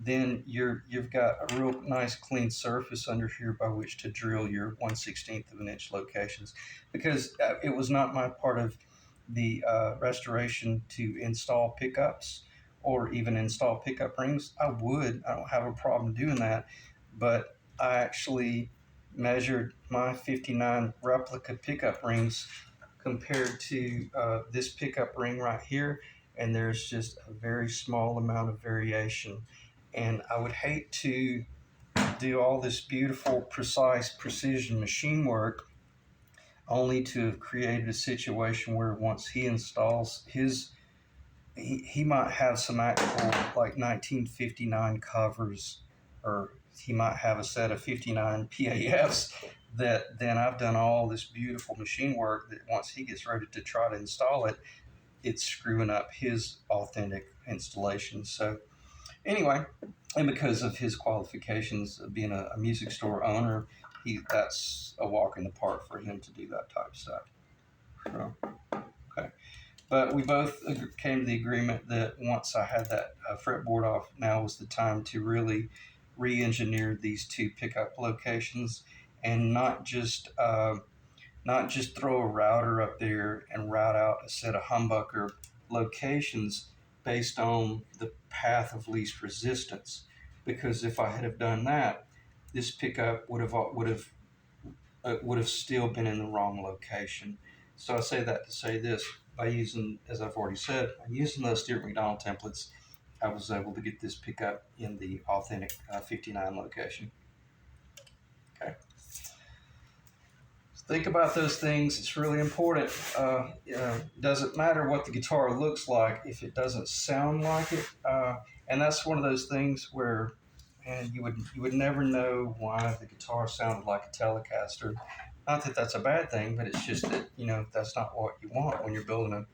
[SPEAKER 1] then you've got a real nice clean surface under here by which to drill your 1/16 of an inch locations. Because it was not my part of the restoration to install pickups or even install pickup rings. I don't have a problem doing that, but I actually measured my 59 replica pickup rings compared to this pickup ring right here, and there's just a very small amount of variation. And I would hate to do all this beautiful, precise, precision machine work only to have created a situation where once he installs his, he might have some actual like 1959 covers, or he might have a set of 59 PAFs that then I've done all this beautiful machine work that once he gets ready to try to install it, it's screwing up his authentic installation. So anyway, and because of his qualifications of being a music store owner, that's a walk in the park for him to do that type of stuff. So, okay. But we both came to the agreement that once I had that fretboard off, now was the time to really re-engineer these 2 pickup locations and not just throw a router up there and route out a set of humbucker locations based on the path of least resistance. Because if I had have done that, this pickup would have still been in the wrong location. So I say that to say this: by using, as I've already said, by using those Stuart McDonald templates, I was able to get this pickup in the authentic 59 location. Okay. Think about those things. It's really important. Doesn't matter what the guitar looks like if it doesn't sound like it. And that's one of those things where, man, you would never know why the guitar sounded like a Telecaster Not that that's a bad thing, but it's just that, you know, that's not what you want when you're building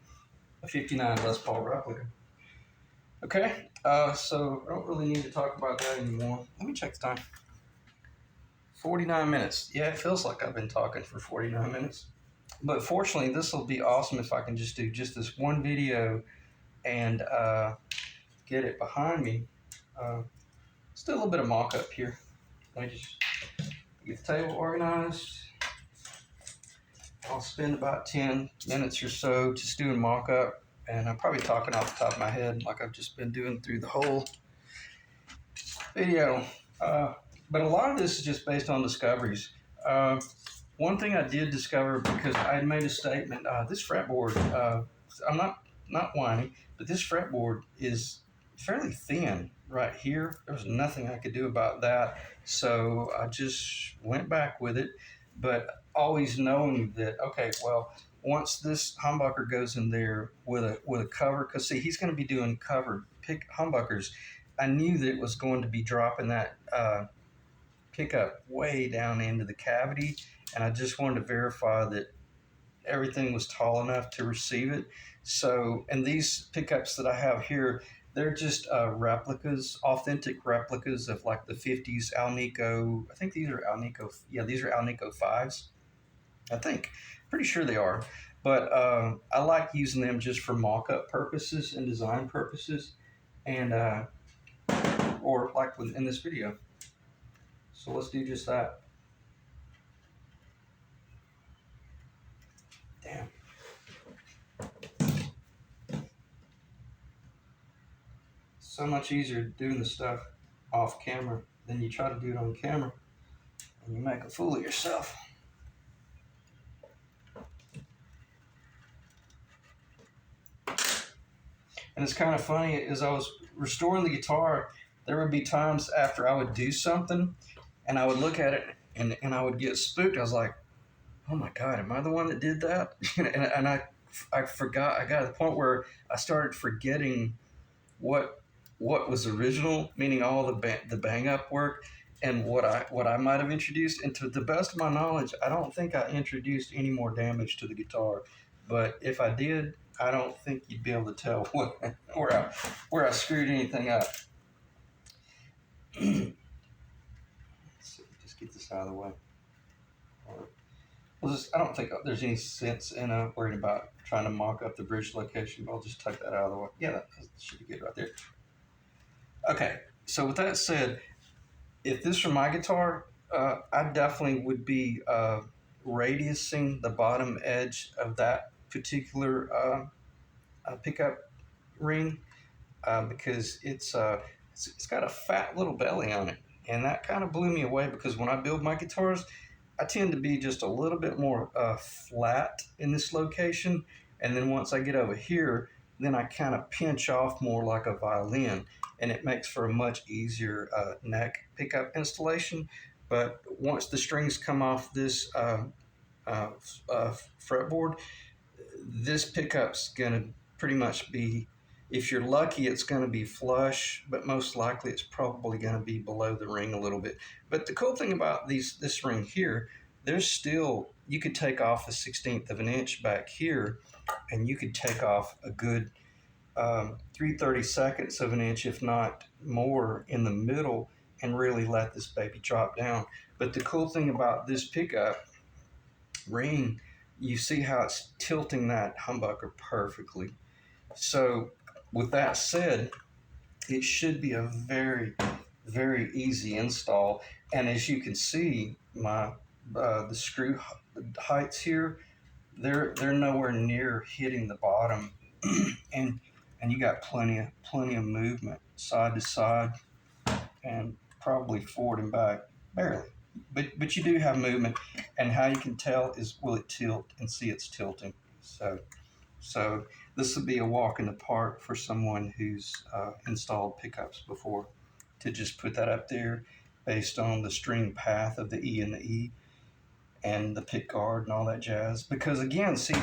[SPEAKER 1] a 59 Les Paul replica. Okay, so I don't really need to talk about that anymore. Let me check the time. 49 minutes. Yeah, it feels like I've been talking for 49 minutes. But fortunately, this will be awesome if I can just do just this one video and get it behind me. Still a little bit of mock-up here. Let me just get the table organized. I'll spend about 10 minutes or so just doing mock-up, and I'm probably talking off the top of my head like I've just been doing through the whole video. But a lot of this is just based on discoveries. One thing I did discover, because I had made a statement, this fretboard, I'm not whining, but this fretboard is fairly thin right here. There was nothing I could do about that, so I just went back with it, but always knowing that, okay, well, once this humbucker goes in there with a cover, because see, he's going to be doing covered humbuckers, I knew that it was going to be dropping that pickup way down into the cavity, and I just wanted to verify that everything was tall enough to receive it. So, and these pickups that I have here, they're just replicas, authentic replicas of like the 50s Alnico. I think these are Alnico. Yeah, these are Alnico 5s. I think. Pretty sure they are. But I like using them just for mock-up purposes and design purposes, and or like in this video. So let's do just that. Damn. So much easier doing the stuff off camera than you try to do it on camera, and you make a fool of yourself. And it's kind of funny, as I was restoring the guitar, there would be times after I would do something and I would look at it and I would get spooked. I was like, oh my God, am I the one that did that? and I forgot. I got to the point where I started forgetting what was original, meaning all the bang up work, and what I might have introduced. And to the best of my knowledge, I don't think I introduced any more damage to the guitar. But if I did, I don't think you'd be able to tell where I screwed anything up. Just get this out of the way. I don't think there's any sense in worrying about trying to mock up the bridge location, but I'll just take that out of the way. Yeah, that should be good right there. Okay, so with that said, if this were my guitar, I definitely would be radiusing the bottom edge of that particular pickup ring because it's got a fat little belly on it, and that kind of blew me away because when I build my guitars, I tend to be just a little bit more flat in this location, and then once I get over here, then I kind of pinch off more like a violin, and it makes for a much easier neck pickup installation. But once the strings come off this fretboard, this pickup's gonna pretty much be, if you're lucky, it's going to be flush, but most likely it's probably going to be below the ring a little bit. But the cool thing about this ring here, there's still, you could take off a 1/16 of an inch back here, and you could take off a good 3/32 of an inch, if not more, in the middle, and really let this baby drop down. But the cool thing about this pickup ring, you see how it's tilting that humbucker perfectly. So with that said, it should be a very, very easy install. And as you can see, the screw heights here, they're nowhere near hitting the bottom, and you got plenty of movement side to side, and probably forward and back, barely. But you do have movement, and how you can tell is, will it tilt, and see it's tilting. So this would be a walk in the park for someone who's installed pickups before, to just put that up there based on the string path of the E and the E and the pick guard and all that jazz. Because again, see,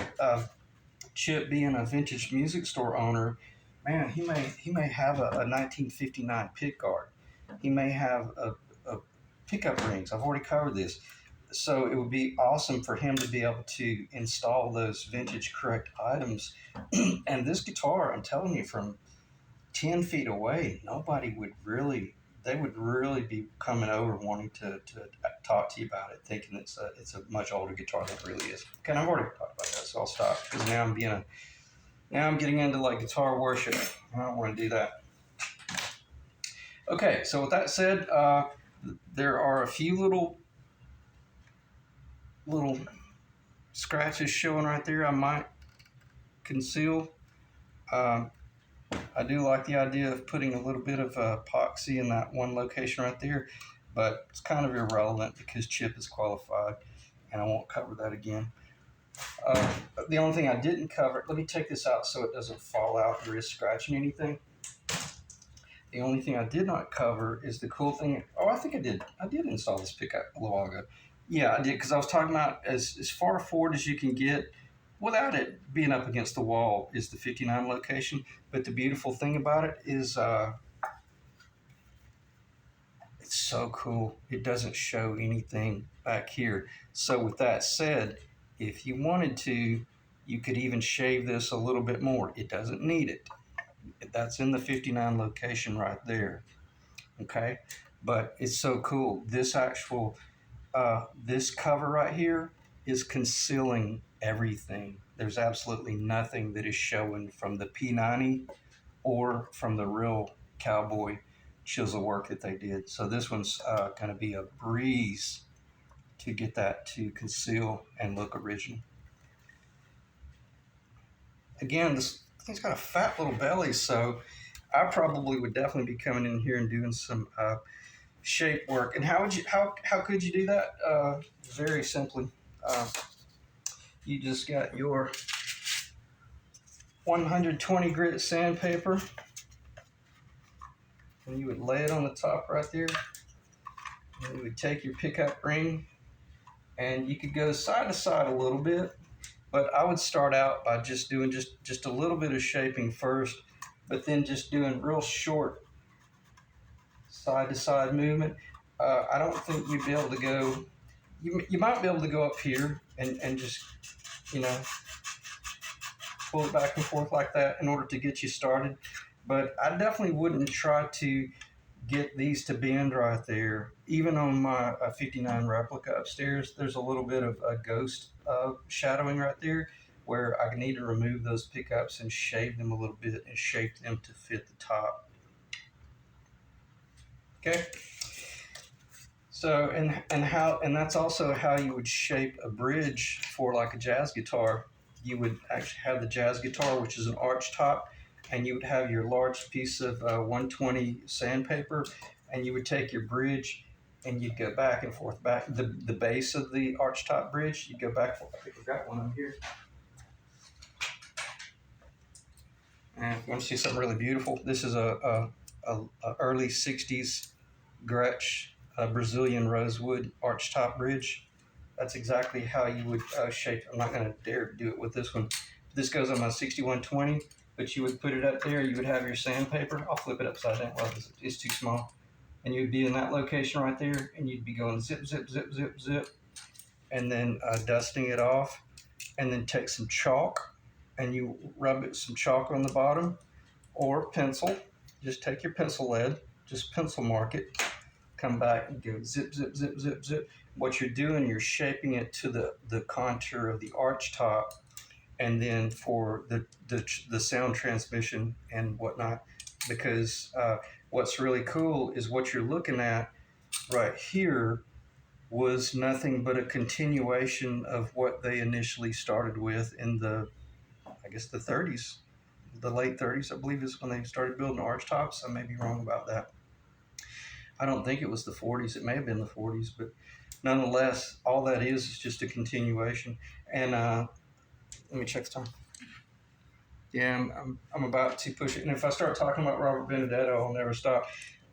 [SPEAKER 1] Chip being a vintage music store owner, man, he may have a 1959 pick guard. He may have a pickup rings. I've already covered this. so it would be awesome for him to be able to install those vintage correct items. And this guitar, I'm telling you, from 10 feet away, nobody would really, they would really be coming over wanting to talk to you about it, thinking it's a much older guitar than it really is. Okay, I've already talked about that, so I'll stop because now I'm getting into like guitar worship. I don't want to do that. Okay, so with that said, there are a few little scratches showing right there. I might conceal. Um, I do like the idea of putting a little bit of epoxy in that one location right there, but it's kind of irrelevant because Chip is qualified, and I won't cover that again. The only thing I didn't cover, let me take this out so it doesn't fall out or is scratching anything. The only thing I did not cover is the cool thing. Oh, I think I did. I did install this pickup a little while ago. Yeah, I did, because I was talking about as far forward as you can get without it being up against the wall is the 59 location. But the beautiful thing about it is it's so cool. It doesn't show anything back here. So with that said, if you wanted to, you could even shave this a little bit more. It doesn't need it. That's in the 59 location right there. Okay, but it's so cool. This actual this cover right here is concealing everything. There's absolutely nothing that is showing from the P90 or from the real cowboy chisel work that they did. So this one's going to be a breeze to get that to conceal and look original. Again, this thing's got a fat little belly, so I probably would definitely be coming in here and doing some shape work. And how could you do that? Very simply. You just got your 120 grit sandpaper, and you would lay it on the top right there. And you would take your pickup ring, and you could go side to side a little bit, but I would start out by just doing just a little bit of shaping first, but then just doing real short side to side movement. I don't think you'd be able to go. You might be able to go up here and just, you know, pull it back and forth like that in order to get you started. But I definitely wouldn't try to get these to bend right there. Even on my 59 replica upstairs, there's a little bit of a ghost shadowing right there where I need to remove those pickups and shave them a little bit and shape them to fit the top. Okay. So, and that's also how you would shape a bridge for like a jazz guitar. You would actually have the jazz guitar, which is an arch top, and you would have your large piece of 120 sandpaper, and you would take your bridge and you'd go back and forth, back the base of the arch top bridge. You go back and forth. I think we've got one on here. And if you want to see something really beautiful, this is a early 60s Gretsch Brazilian rosewood arch top bridge. That's exactly how you would shape. I'm not going to dare do it with this one. This goes on my 6120, but you would put it up there. You would have your sandpaper. I'll flip it upside down. Well, it's too small. And you'd be in that location right there, and you'd be going zip, zip, zip, zip, zip, and then dusting it off, and then take some chalk, and you rub it some chalk on the bottom, or pencil. Just take your pencil lead, just pencil mark it, come back and go zip, zip, zip, zip, zip. What you're doing, you're shaping it to the contour of the arch top, and then for the sound transmission and whatnot, because what's really cool is what you're looking at right here was nothing but a continuation of what they initially started with in the, I guess, the 30s, the late 30s, I believe is when they started building arch tops. I may be wrong about that. I don't think it was the 40s. It may have been the 40s, but nonetheless, all that is just a continuation. And let me check the time. Yeah, I'm about to push it. And if I start talking about Robert Benedetto, I'll never stop.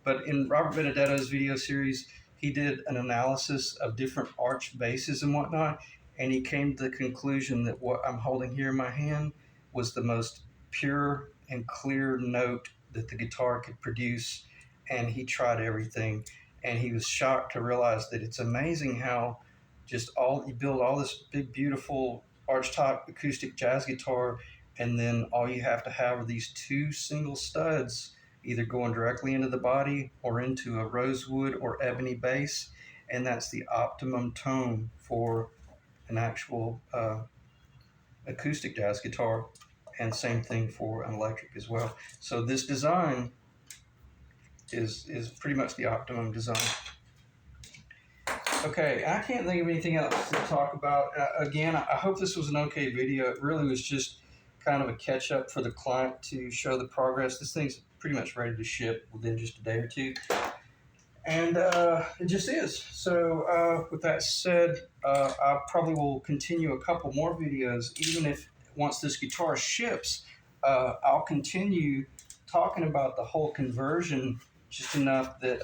[SPEAKER 1] But in Robert Benedetto's video series, he did an analysis of different arch bases and whatnot, and he came to the conclusion that what I'm holding here in my hand was the most pure and clear note that the guitar could produce, and he tried everything, and he was shocked to realize that it's amazing how you build all this big, beautiful archtop acoustic jazz guitar, and then all you have to have are these two single studs, either going directly into the body or into a rosewood or ebony bass, and that's the optimum tone for an actual acoustic jazz guitar, and same thing for an electric as well. So this design is pretty much the optimum design. Okay, I can't think of anything else to talk about. Again, I hope this was an okay video. It really was just kind of a catch up for the client to show the progress. This thing's pretty much ready to ship within just a day or two. And it just is. So with that said, I probably will continue a couple more videos, even if once this guitar ships, I'll continue talking about the whole conversion just enough that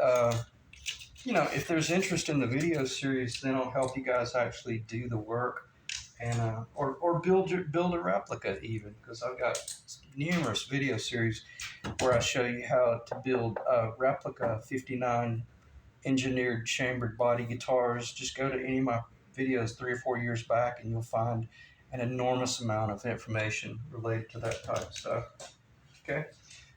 [SPEAKER 1] if there's interest in the video series, then I'll help you guys actually do the work, and or build a replica even, because I've got numerous video series where I show you how to build a replica 59 engineered chambered body guitars. Just go to any of my videos 3 or 4 years back, and you'll find an enormous amount of information related to that type of stuff. Okay,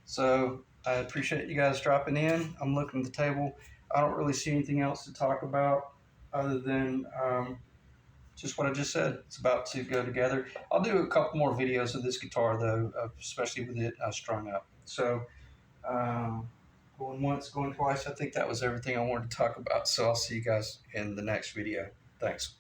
[SPEAKER 1] so I appreciate you guys dropping in. I'm looking at the table. I don't really see anything else to talk about other than just what I just said. It's about to go together. I'll do a couple more videos of this guitar though, especially with it strung up. So going once, going twice. I think that was everything I wanted to talk about. So I'll see you guys in the next video. Thanks.